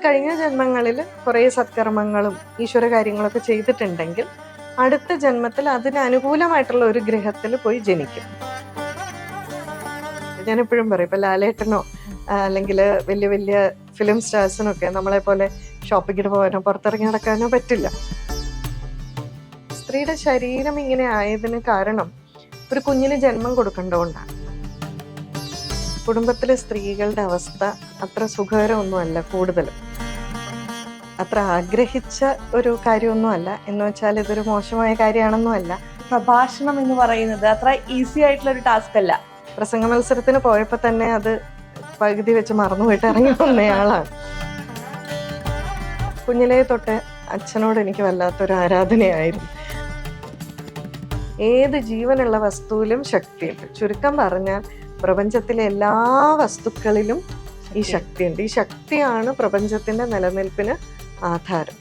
കഴിഞ്ഞ ജന്മങ്ങളിൽ കുറേ സത്കർമ്മങ്ങളും ഈശ്വര കാര്യങ്ങളൊക്കെ ചെയ്തിട്ടുണ്ടെങ്കിൽ അടുത്ത ജന്മത്തിൽ അതിന് അനുകൂലമായിട്ടുള്ള ഒരു ഗ്രഹത്തിൽ പോയി ജനിക്കും. ഞാൻ എപ്പോഴും പറയും, ഇപ്പൊ ലാലേട്ടനോ അല്ലെങ്കിൽ വലിയ വലിയ ഫിലിം സ്റ്റാർസിനൊക്കെ നമ്മളെ പോലെ ഷോപ്പിങ്ങിന് പോകാനോ പുറത്തിറങ്ങി നടക്കാനോ പറ്റില്ല. സ്ത്രീയുടെ ശരീരം ഇങ്ങനെ ആയതിന് കാരണം ഒരു കുഞ്ഞിന് ജന്മം കൊടുക്കേണ്ടതുകൊണ്ടാണ്. കുടുംബത്തിലെ സ്ത്രീകളുടെ അവസ്ഥ അത്ര സുഖകരമൊന്നുമല്ല, കൂടുതലും അത്ര ആഗ്രഹിച്ച ഒരു കാര്യമൊന്നുമല്ല. എന്ന് വെച്ചാൽ ഇതൊരു മോശമായ കാര്യമാണെന്നുമല്ല. പ്രഭാഷണം എന്ന് പറയുന്നത് അത്ര ഈസി ആയിട്ടുള്ള ഒരു ടാസ്ക് അല്ല. പ്രസംഗ മത്സരത്തിന് പോയപ്പോൾ തന്നെ അത് പകുതി വെച്ച് മറന്നുപോയിട്ട് ഇറങ്ങി വന്നയാളാണ്. കുഞ്ഞിലേ തൊട്ട് അച്ഛനോട് എനിക്ക് വല്ലാത്തൊരു ആരാധനയായിരുന്നു. ഏത് ജീവനുള്ള വസ്തുവിലും ശക്തിയുണ്ട്. ചുരുക്കം പറഞ്ഞാൽ പ്രപഞ്ചത്തിലെ എല്ലാ വസ്തുക്കളിലും ഈ ശക്തിയുണ്ട്. ഈ ശക്തിയാണ് പ്രപഞ്ചത്തിന്റെ നിലനിൽപ്പിന് ആധാരം.